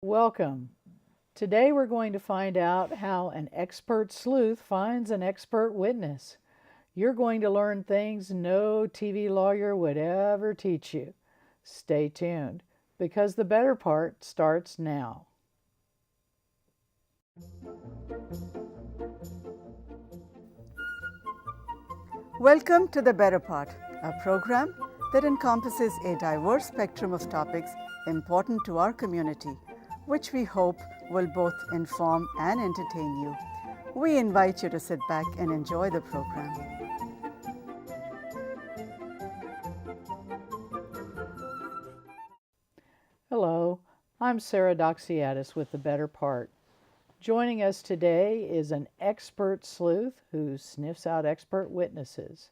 Welcome. Today we're going to find out how an expert sleuth finds an expert witness. You're going to learn things no TV lawyer would ever teach you. Stay tuned, because the better part starts now. Welcome to The Better Part, a program that encompasses a diverse spectrum of topics important to our community, which we hope will both inform and entertain you. We invite you to sit back and enjoy the program. Hello, I'm Sarah Doxiadis with The Better Part. Joining us today is an expert sleuth who sniffs out expert witnesses.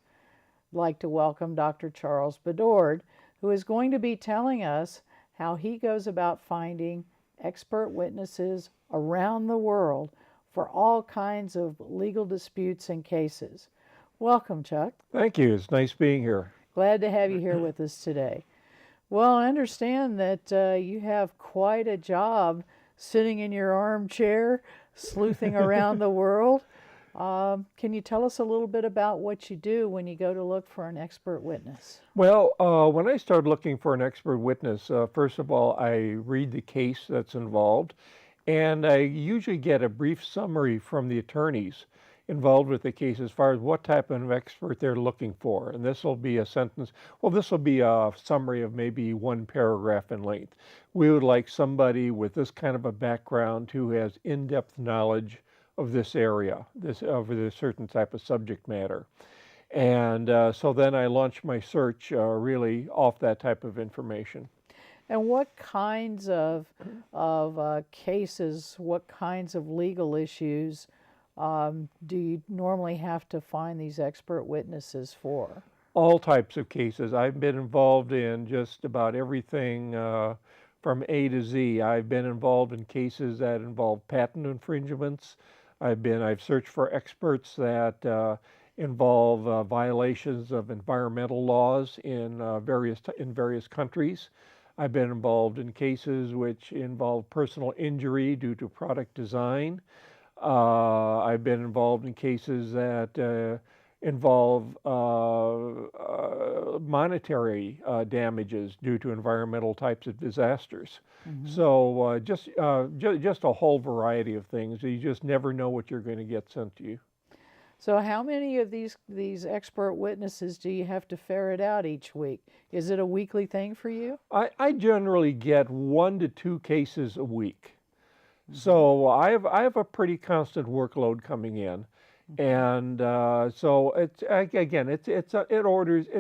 I'd like to welcome Dr. Charles Bedord, who is going to be telling us how he goes about finding expert witnesses around the world for all kinds of legal disputes and cases. Welcome, Chuck. Thank you. It's nice being here. Glad to have you here with us today. Well, I understand that you have quite a job sitting in your armchair, sleuthing around the world. Can you tell us a little bit about what you do when you go to look for an expert witness? Well, when I start looking for an expert witness, first of all, I read the case that's involved, and I usually get a brief summary from the attorneys involved with the case as far as what type of expert they're looking for. And this will be a sentence, well, this will be a summary of maybe one paragraph in length. We would like somebody with this kind of a background who has in-depth knowledge of this area, of this certain type of subject matter. And so then I launch my search really off that type of information. And what kinds of cases, what kinds of legal issues do you normally have to find these expert witnesses for? All types of cases. I've been involved in just about everything from A to Z. I've been involved in cases that involve patent infringements. I've searched for experts that involve violations of environmental laws in various countries. I've been involved in cases which involve personal injury due to product design. I've been involved in cases that involve monetary damages due to environmental types of disasters. Mm-hmm. So just a whole variety of things. You just never know what you're going to get sent to you. So how many of these expert witnesses do you have to ferret out each week? Is it a weekly thing for you? I generally get 1 to 2 cases a week. So I have a pretty constant workload coming in, and so it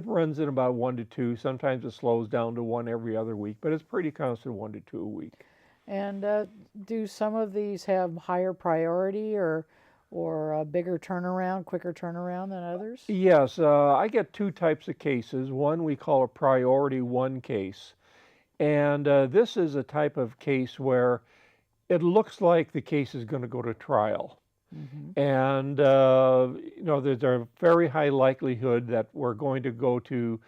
runs in about 1 to 2. Sometimes it slows down to 1 every other week, but it's pretty constant 1 to 2 a week. And do some of these have higher priority or a bigger turnaround, quicker turnaround than others? Yes, I get 2 types of cases. One we call a priority 1 case, and this is a type of case where it looks like the case is going to go to trial. Mm-hmm. And, there's a very high likelihood that we're going to go to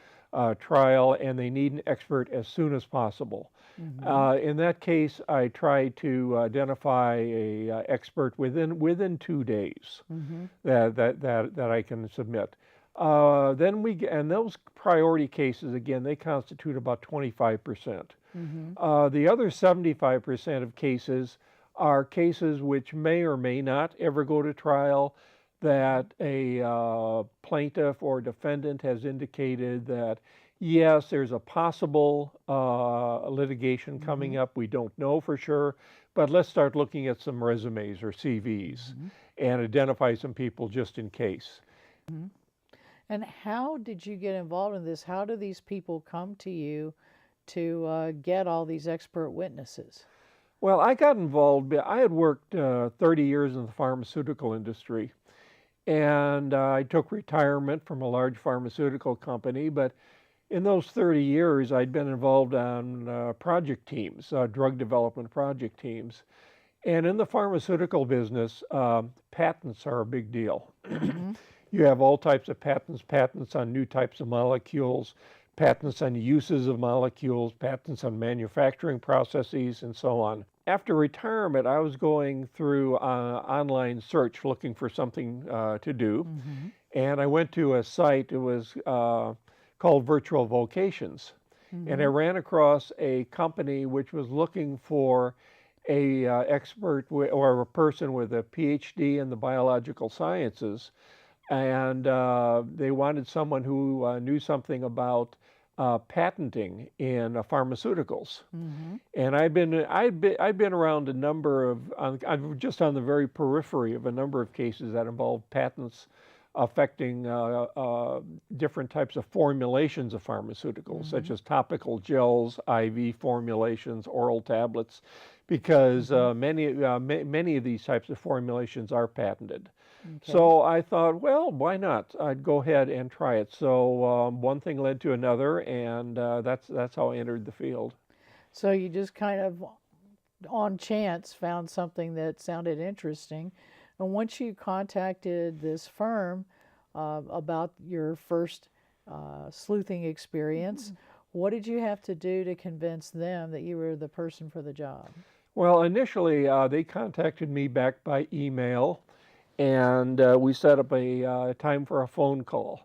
trial, and they need an expert as soon as possible. Mm-hmm. In that case, I try to identify a expert within 2 days. Mm-hmm. that I can submit. And those priority cases, again, they constitute about 25%. Mm-hmm. The other 75% of cases are cases which may or may not ever go to trial, that a plaintiff or defendant has indicated that, yes, there's a possible litigation coming up. We don't know for sure, but let's start looking at some resumes or CVs and identify some people just in case. Mm-hmm. And how did you get involved in this? How do these people come to you to get all these expert witnesses? Well, I got involved. I had worked 30 years in the pharmaceutical industry, and I took retirement from a large pharmaceutical company. But in those 30 years, I'd been involved on project teams, drug development project teams. And in the pharmaceutical business, patents are a big deal. Mm-hmm. You have all types of patents on new types of molecules, patents on uses of molecules, patents on manufacturing processes, and so on. after retirement, I was going through online search looking for something to do. Mm-hmm. And I went to a site, it was called Virtual Vocations. And I Mm-hmm. ran across a company which was looking for a expert or a person with a Ph.D. in the biological sciences. And they wanted someone who knew something about patenting in pharmaceuticals. Mm-hmm. And I'd been around a number of, I'm just on the very periphery of a number of cases that involve patents affecting different types of formulations of pharmaceuticals, such Mm-hmm. as topical gels, IV formulations, oral tablets, because Mm-hmm. many of these types of formulations are patented. Okay. So I thought, well, why not? I'd go ahead and try it. So one thing led to another, and that's how I entered the field. So you just kind of on chance found something that sounded interesting. And once you contacted this firm about your first sleuthing experience, what did you have to do to convince them that you were the person for the job? Well, initially, they contacted me back by email, and we set up a time for a phone call.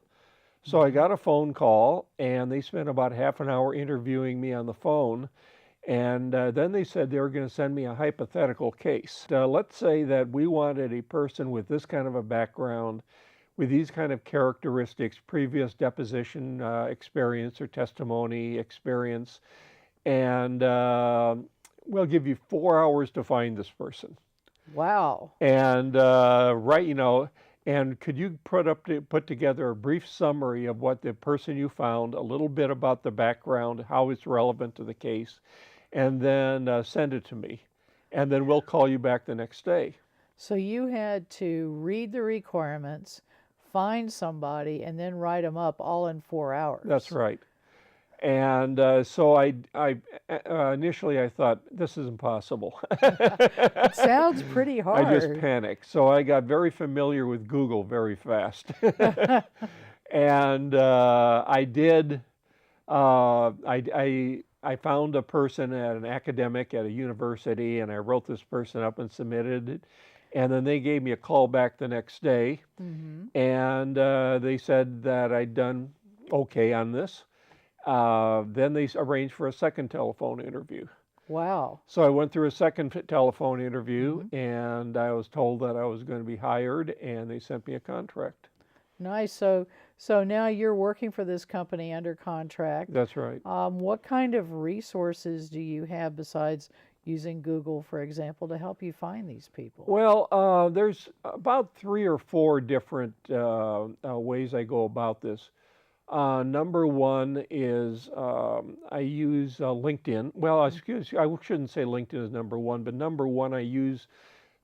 So I Mm-hmm. got a phone call, and they spent about half an hour interviewing me on the phone. And then they said they were going to send me a hypothetical case. Let's say that we wanted a person with this kind of a background, with these kind of characteristics, previous deposition experience or testimony experience, and we'll give you 4 hours to find this person. Wow. And and could you put together a brief summary of what the person you found, a little bit about the background, how it's relevant to the case, and then send it to me, and then we'll call you back the next day. So you had to read the requirements, find somebody, and then write them up all in 4 hours. That's right. And so initially I thought this is impossible. It sounds pretty I just hard. panicked. So I got very familiar with Google very fast. And I did. I found a person at an academic at a university, and I wrote this person up and submitted it. And then they gave me a call back the next day, Mm-hmm. and they said that I'd done okay on this. Then they arranged for a second telephone interview. Wow. So I went through a second telephone interview, Mm-hmm. and I was told that I was going to be hired, and they sent me a contract. Nice. So now you're working for this company under contract. That's right. What kind of resources do you have besides using Google, for example, to help you find these people? Well, there's about 3 or 4 different ways I go about this. Number one is I use LinkedIn. Well, I shouldn't say LinkedIn is number one, but number one, I use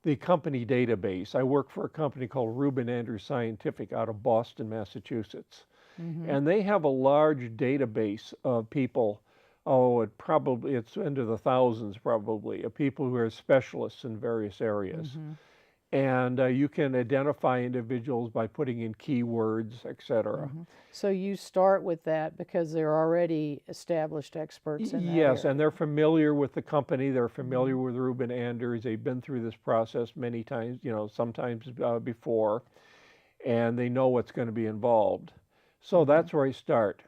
the company database. I work for a company called Reuben Andrews Scientific out of Boston, Massachusetts. Mm-hmm. And they have a large database of people. Oh, it's into the thousands probably, of people who are specialists in various areas. Mm-hmm. And you can identify individuals by putting in keywords, etc. Mm-hmm. So you start with that because they're already established experts in that Yes, area. and they're familiar with the company. They're familiar Mm-hmm. with Reuben Anders. They've been through this process many times, sometimes before, and they know what's going to be involved. So Mm-hmm. that's where I start.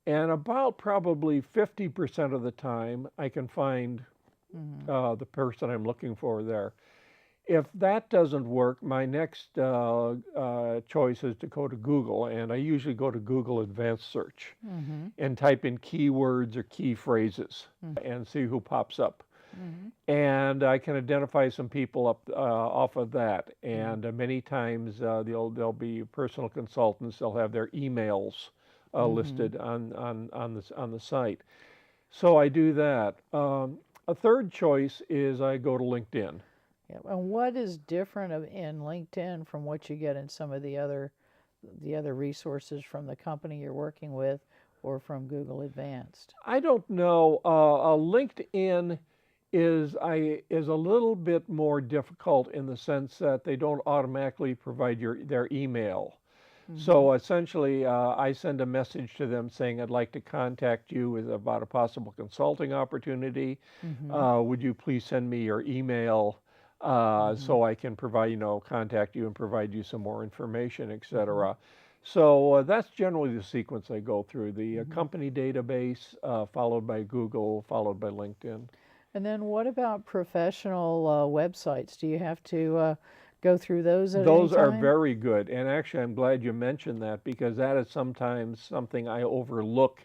And about probably 50% of the time, I can find Mm-hmm. the person I'm looking for there. If that doesn't work, my next choice is to go to Google, and I usually go to Google Advanced Search Mm-hmm. and type in keywords or key phrases Mm-hmm. and see who pops up. Mm-hmm. And I can identify some people up off of that. Mm-hmm. And many times they'll be personal consultants. They'll have their emails Mm-hmm. listed on the site. So I do that. A third choice is I go to LinkedIn. Yeah. And what is different in LinkedIn from what you get in some of the other resources from the company you're working with or from Google Advanced? I don't know. LinkedIn is a little bit more difficult in the sense that they don't automatically provide their email. So essentially, I send a message to them saying I'd like to contact you about a possible consulting opportunity. Would you please send me your email so I can provide, contact you and provide you some more information, etc. So that's generally the sequence I go through: the company database, followed by Google, followed by LinkedIn. And then what about professional websites? Do you have to go through those at any Those are time? very good, and actually, I'm glad you mentioned that because that is sometimes something I overlook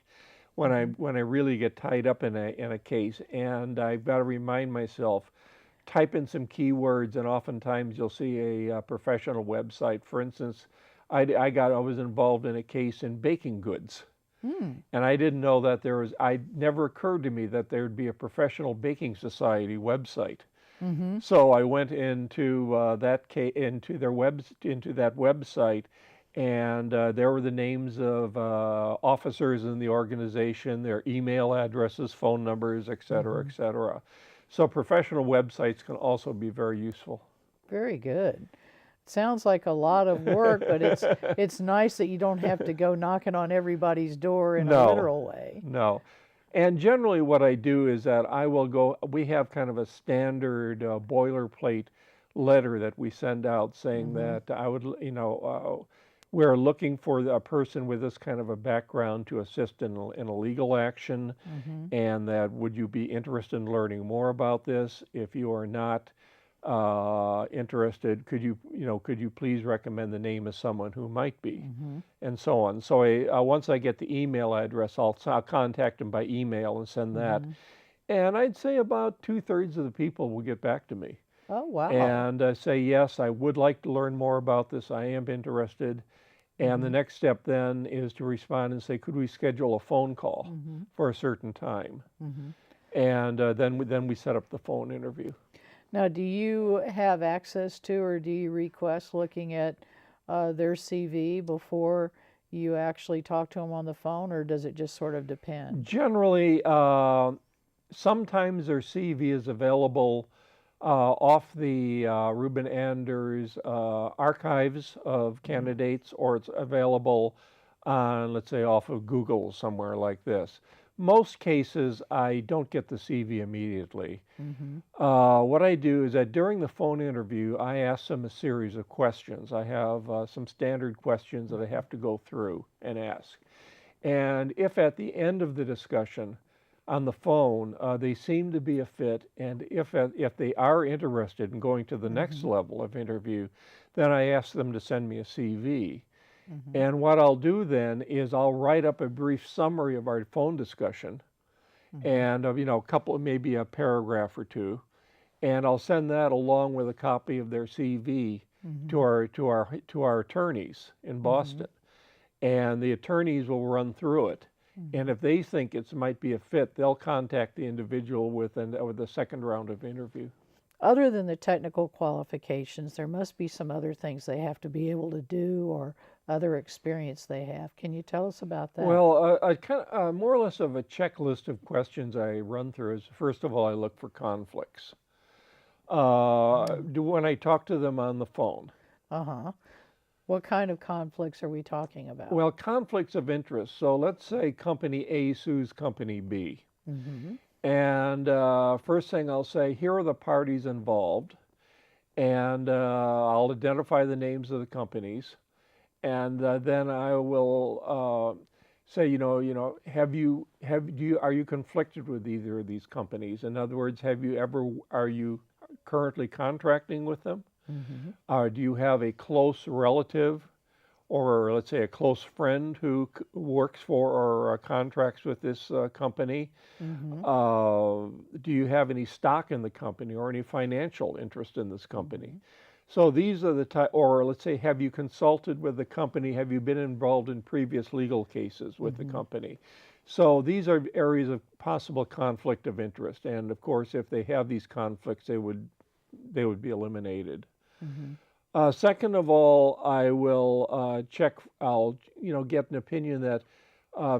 when I really get tied up in a case, and I've got to remind myself, type in some keywords, and oftentimes you'll see a professional website. For instance, I was involved in a case in baking goods, and I didn't know that never occurred to me that there would be a professional baking society website. So I went into into that website, and there were the names of officers in the organization, their email addresses, phone numbers, et cetera, et cetera. So professional websites can also be very useful. Very good. Sounds like a lot of work, but it's nice that you don't have to go knocking on everybody's door in a literal way. No. And generally what I do is that we have kind of a standard boilerplate letter that we send out saying that we're looking for a person with this kind of a background to assist in a legal action, and that would you be interested in learning more about this? If you are not interested, could you please recommend the name of someone who might be, and so on. So once I get the email address, I'll contact them by email and send that. And I'd say about 2/3 of the people will get back to me. Oh, wow. And say, yes, I would like to learn more about this. I am interested. And the next step then is to respond and say, could we schedule a phone call for a certain time? And then we set up the phone interview. Now, do you have access to, or do you request looking at their CV before you actually talk to them on the phone, or does it just sort of depend? Generally, sometimes their CV is available off the Ruben Anders archives of candidates, or it's available on, let's say, off of Google somewhere like this. Most cases, I don't get the CV immediately. What I do is that during the phone interview, I ask them a series of questions. I have some standard questions that I have to go through and ask. And if at the end of the discussion on the phone, they seem to be a fit, and if they are interested in going to the next level of interview, then I ask them to send me a CV. And what I'll do then is I'll write up a brief summary of our phone discussion, and a couple, maybe a paragraph or two, and I'll send that along with a copy of their CV to our attorneys in Boston, and the attorneys will run through it. And if they think it might be a fit, they'll contact the individual with the second round of interview. Other than the technical qualifications, there must be some other things they have to be able to do, or other experience they have. Can you tell us about that? Well, more or less of a checklist of questions I run through is, first of all, I look for conflicts. When I talk to them on the phone. What kind of conflicts are we talking about? Well, conflicts of interest. So let's say company A sues company B. And first thing I'll say, here are the parties involved, and I'll identify the names of the companies, and then I will say, are you conflicted with either of these companies? In other words, are you currently contracting with them? Do you have a close relative, or let's say a close friend who works for or contracts with this company? Do you have any stock in the company or any financial interest in this company? So these are the type, or let's say, have you consulted with the company? Have you been involved in previous legal cases with the company? So these are areas of possible conflict of interest. And of course, if they have these conflicts, they would be eliminated. Second of all, I will check, I'll get an opinion that,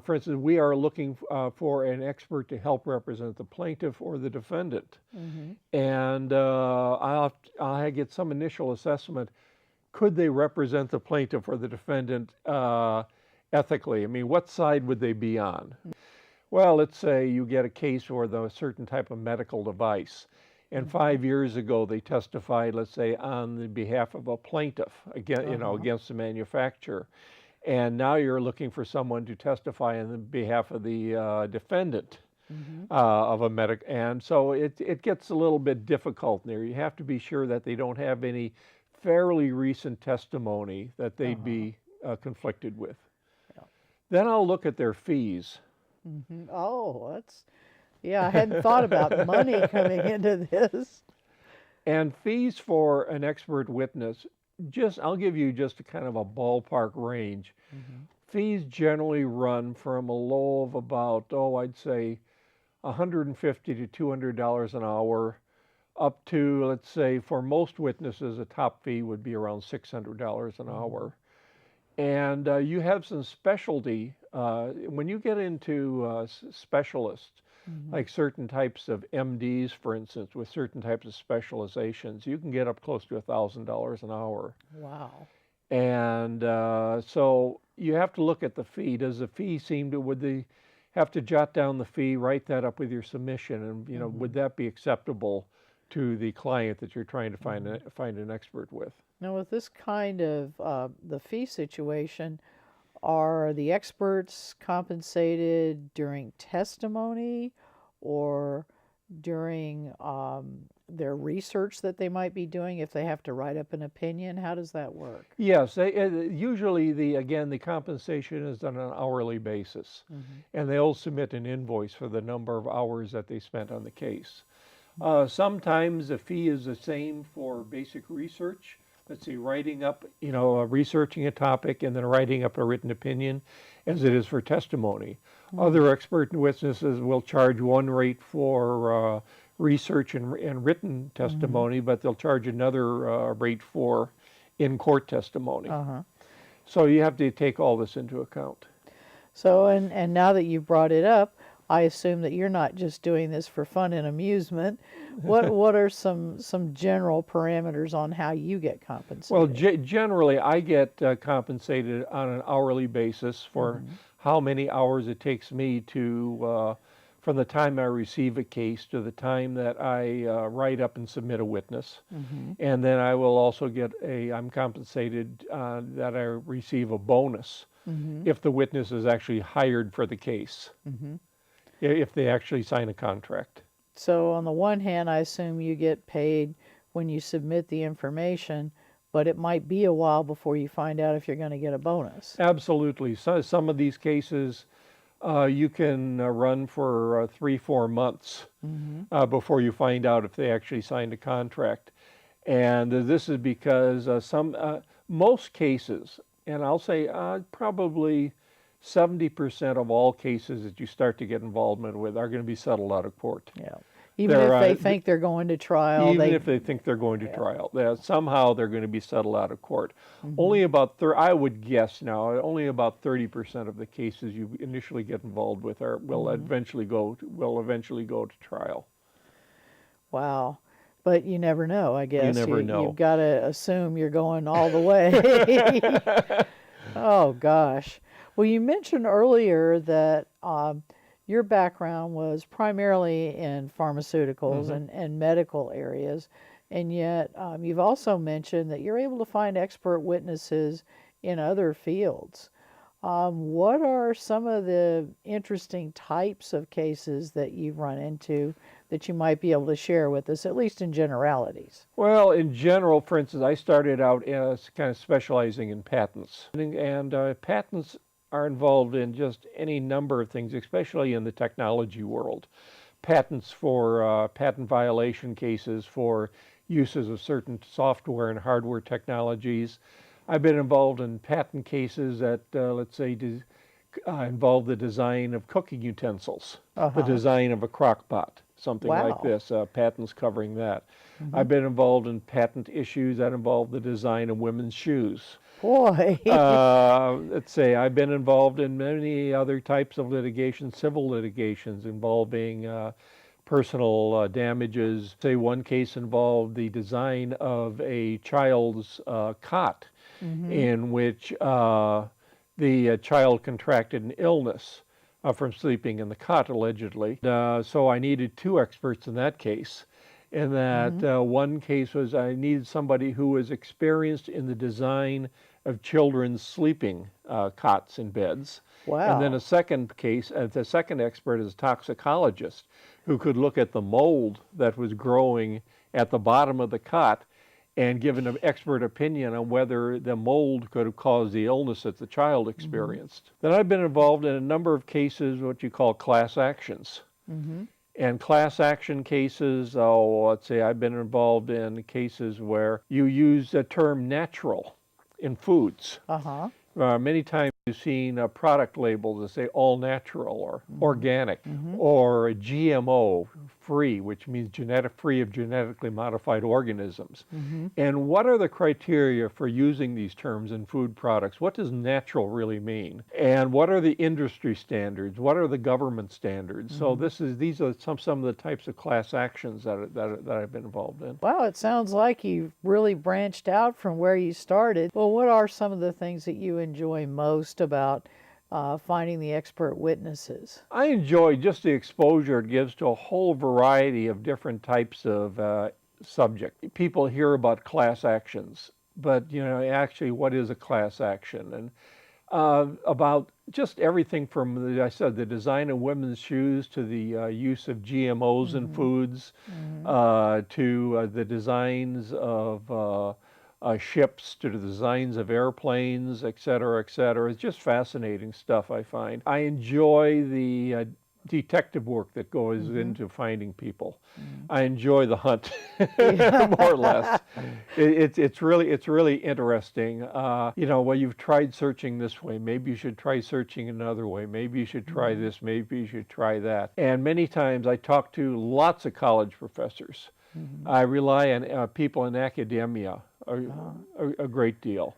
for instance, we are looking for an expert to help represent the plaintiff or the defendant. And I'll get some initial assessment. could they represent the plaintiff or the defendant ethically? I mean, what side would they be on? Well, let's say you get a case with a certain type of medical device, and 5 years ago they testified, let's say, on the behalf of a plaintiff against the manufacturer, and now you're looking for someone to testify on the behalf of the defendant of a and so it gets a little bit difficult there. You have to be sure that they don't have any fairly recent testimony that they'd be conflicted with. Yeah. Then I'll look at their fees. Oh, I hadn't thought about money coming into this. And fees for an expert witness, I'll give you just a kind of a ballpark range. Fees generally run from a low of about, I'd say $150 to $200 an hour, up to, let's say, for most witnesses, a top fee would be around $600 an hour. And you have some specialty. When you get into specialists, like certain types of MDs, for instance, with certain types of specializations, you can get up close to $1,000 an hour. Wow. And so you have to look at the fee. Does the fee would they have to jot down the fee, write that up with your submission, and would that be acceptable to the client that you're trying to find an expert with? Now, with this kind of the fee situation, are the experts compensated during testimony or during their research that they might be doing if they have to write up an opinion? How does that work? Yes, usually the compensation is on an hourly basis, and they'll submit an invoice for the number of hours that they spent on the case. Sometimes the fee is the same for basic research. Let's say writing up, researching a topic and then writing up a written opinion, as it is for testimony. Other expert witnesses will charge one rate for research and written testimony, but they'll charge another rate for in-court testimony. So you have to take all this into account. So, and now that you've brought it up, I assume that you're not just doing this for fun and amusement. What are some general parameters on how you get compensated? Well, generally, I get compensated on an hourly basis for how many hours it takes me to, from the time I receive a case to the time that I write up and submit a witness. And then I will also I'm compensated that I receive a bonus if the witness is actually hired for the case. If they actually sign a contract. So on the one hand, I assume you get paid when you submit the information, but it might be a while before you find out if you're going to get a bonus. Absolutely. So some of these cases you can run for 3-4 months before you find out if they actually signed a contract. And this is because most cases, and I'll say probably 70% of all cases that you start to get involvement with are going to be settled out of court. Yeah. Even if they think they're going to trial. Even if they think they're going to trial. Somehow they're going to be settled out of court. Only about, I would guess now, only about 30% of the cases you initially get involved with will eventually go to trial. Wow. But you never know, I guess. You never know. You've got to assume you're going all the way. Oh, gosh. Well, you mentioned earlier that your background was primarily in pharmaceuticals and medical areas, and yet you've also mentioned that you're able to find expert witnesses in other fields. What are some of the interesting types of cases that you've run into that you might be able to share with us, at least in generalities? Well, in general, for instance, I started out as kind of specializing in patents, and patents are involved in just any number of things, especially in the technology world. Patents for patent violation cases for uses of certain software and hardware technologies. I've been involved in patent cases that, let's say, involve the design of cooking utensils, the design of a crock pot, something like this, patents covering that. I've been involved in patent issues that involve the design of women's shoes. Boy. Let's say I've been involved in many other types of litigation, civil litigations involving personal damages. Say one case involved the design of a child's cot in which the child contracted an illness from sleeping in the cot, allegedly. So I needed two experts in that case. In that one case was I needed somebody who was experienced in the design of children's sleeping cots and beds. Wow. And then a second case, the second expert is a toxicologist who could look at the mold that was growing at the bottom of the cot and give an expert opinion on whether the mold could have caused the illness that the child experienced. Then I've been involved in a number of cases, what you call class actions. And class action cases, let's say I've been involved in cases where you use the term natural in foods. Many times you've seen product labels that say all natural or organic or GMO free, which means free of genetically modified organisms. And what are the criteria for using these terms in food products? What does natural really mean? And what are the industry standards? What are the government standards? So these are some of the types of class actions that I've been involved in. Wow, it sounds like you've really branched out from where you started. Well, what are some of the things that you enjoy most about finding the expert witnesses? I enjoy just the exposure it gives to a whole variety of different types of subject. People hear about class actions, but actually what is a class action? And about just everything from, I said, the design of women's shoes to the use of GMOs in foods, to the designs of ships, to the designs of airplanes, et cetera, et cetera. It's just fascinating stuff, I find. I enjoy the detective work that goes into finding people. I enjoy the hunt, more or less. It's really interesting. Well, you've tried searching this way. Maybe you should try searching another way. Maybe you should try this. Maybe you should try that. And many times I talk to lots of college professors. I rely on people in academia a great deal,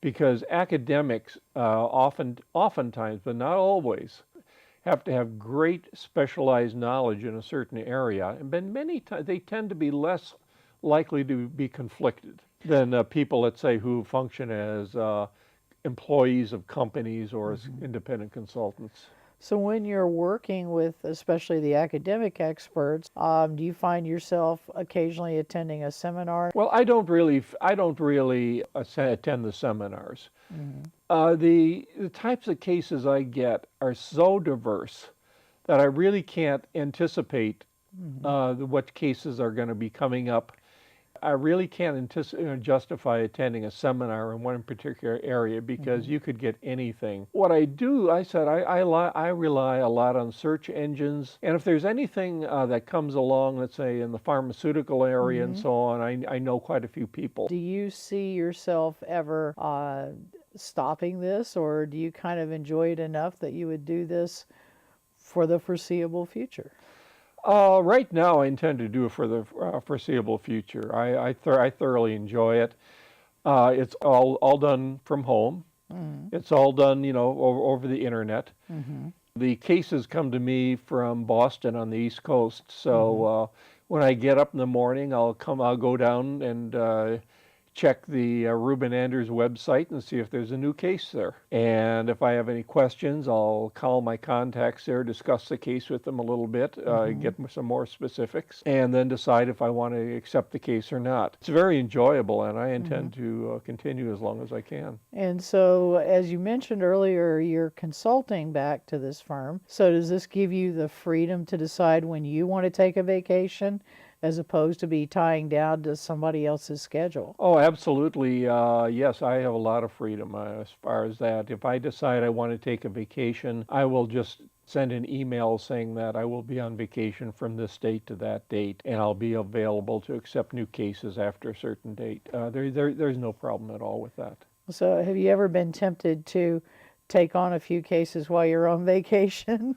because academics oftentimes, but not always, have to have great specialized knowledge in a certain area, and then many times they tend to be less likely to be conflicted than people, let's say, who function as employees of companies or as independent consultants. So when you're working with especially the academic experts, do you find yourself occasionally attending a seminar? Well, I don't really attend the seminars. The types of cases I get are so diverse that I really can't anticipate what cases are going to be coming up. I really can't justify attending a seminar in one particular area, because you could get anything. What I do, I rely a lot on search engines, and if there's anything that comes along, let's say in the pharmaceutical area and so on, I know quite a few people. Do you see yourself ever stopping this, or do you kind of enjoy it enough that you would do this for the foreseeable future? Right now, I intend to do it for the foreseeable future. I thoroughly enjoy it. It's all done from home. It's all done, over the internet. The cases come to me from Boston on the East Coast. So when I get up in the morning, I'll go down and check the Reuben Anders website and see if there's a new case there. And if I have any questions, I'll call my contacts there, discuss the case with them a little bit, get some more specifics, and then decide if I want to accept the case or not. It's very enjoyable, and I intend to continue as long as I can. And so, as you mentioned earlier, you're consulting back to this firm. So does this give you the freedom to decide when you want to take a vacation, as opposed to be tying down to somebody else's schedule? Oh, absolutely. Yes, I have a lot of freedom as far as that. If I decide I want to take a vacation, I will just send an email saying that I will be on vacation from this date to that date, and I'll be available to accept new cases after a certain date. There's no problem at all with that. So have you ever been tempted to take on a few cases while you're on vacation?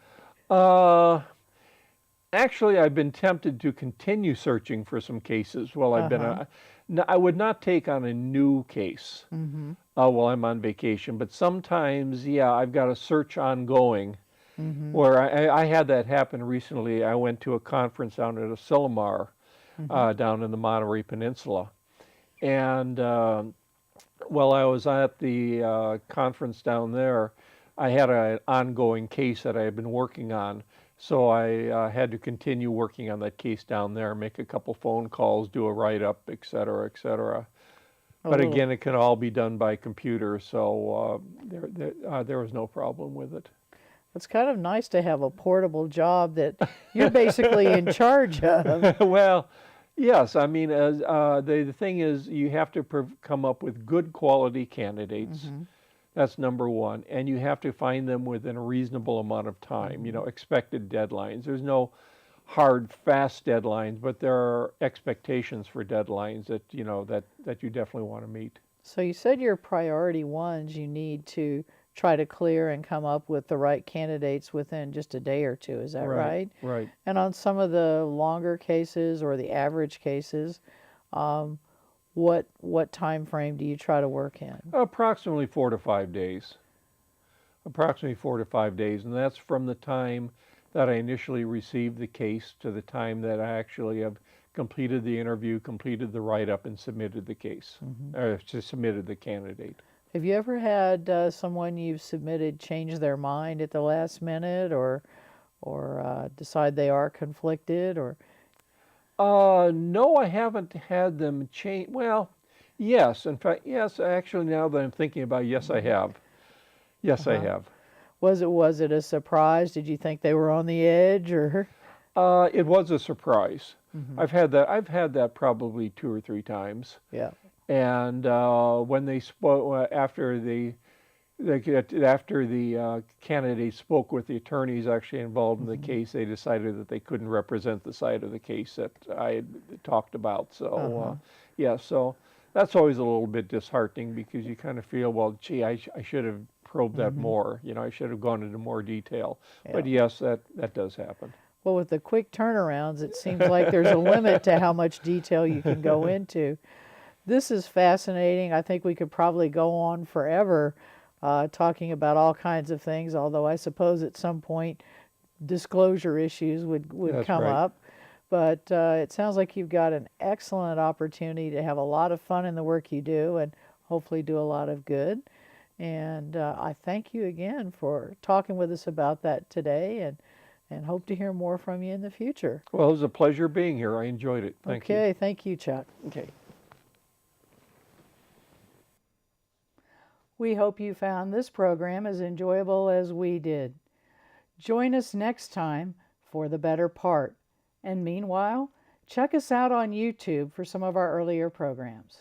Actually, I've been tempted to continue searching for some cases while I've been. I would not take on a new case while I'm on vacation, but sometimes, I've got a search ongoing where I had that happen recently. I went to a conference down at Asilomar, down in the Monterey Peninsula. And while I was at the conference down there, I had an ongoing case that I had been working on. So I had to continue working on that case down there, make a couple phone calls, do a write-up, et cetera, et cetera. But again, it can all be done by computer, so there was no problem with it. It's kind of nice to have a portable job that you're basically in charge of. Well, yes. I mean, the thing is, you have to come up with good quality candidates. That's number one. And you have to find them within a reasonable amount of time, expected deadlines. There's no hard, fast deadlines, but there are expectations for deadlines that, that you definitely want to meet. So you said your priority ones you need to try to clear and come up with the right candidates within just a day or two. Is that right? Right. And on some of the longer cases or the average cases, what time frame do you try to work in? Approximately 4 to 5 days. Approximately 4 to 5 days, and that's from the time that I initially received the case to the time that I actually have completed the interview, completed the write-up, and submitted the case, or submitted the candidate. Have you ever had someone you've submitted change their mind at the last minute, or decide they are conflicted, or? No, I haven't had them change. Well, yes. In fact, yes. Actually, now that I'm thinking about it, yes, I have. Yes, I have. Was it a surprise? Did you think they were on the edge, or? It was a surprise. I've had that probably 2 or 3 times. Yeah. And when they spoke after the candidate spoke with the attorneys actually involved in the case, they decided that they couldn't represent the side of the case that I had talked about. So yeah, so that's always a little bit disheartening, because you kind of feel, well, gee, I should have probed that more. I should have gone into more detail. Yeah. But yes, that does happen. Well, with the quick turnarounds, it seems like there's a limit to how much detail you can go into. This is fascinating. I think we could probably go on forever talking about all kinds of things, although I suppose at some point disclosure issues would That's come right. up. But it sounds like you've got an excellent opportunity to have a lot of fun in the work you do and hopefully do a lot of good. And I thank you again for talking with us about that today, and hope to hear more from you in the future. Well, it was a pleasure being here. I enjoyed it. Thank you. Okay, thank you, Chuck. Okay. We hope you found this program as enjoyable as we did. Join us next time for the better part. And meanwhile, check us out on YouTube for some of our earlier programs.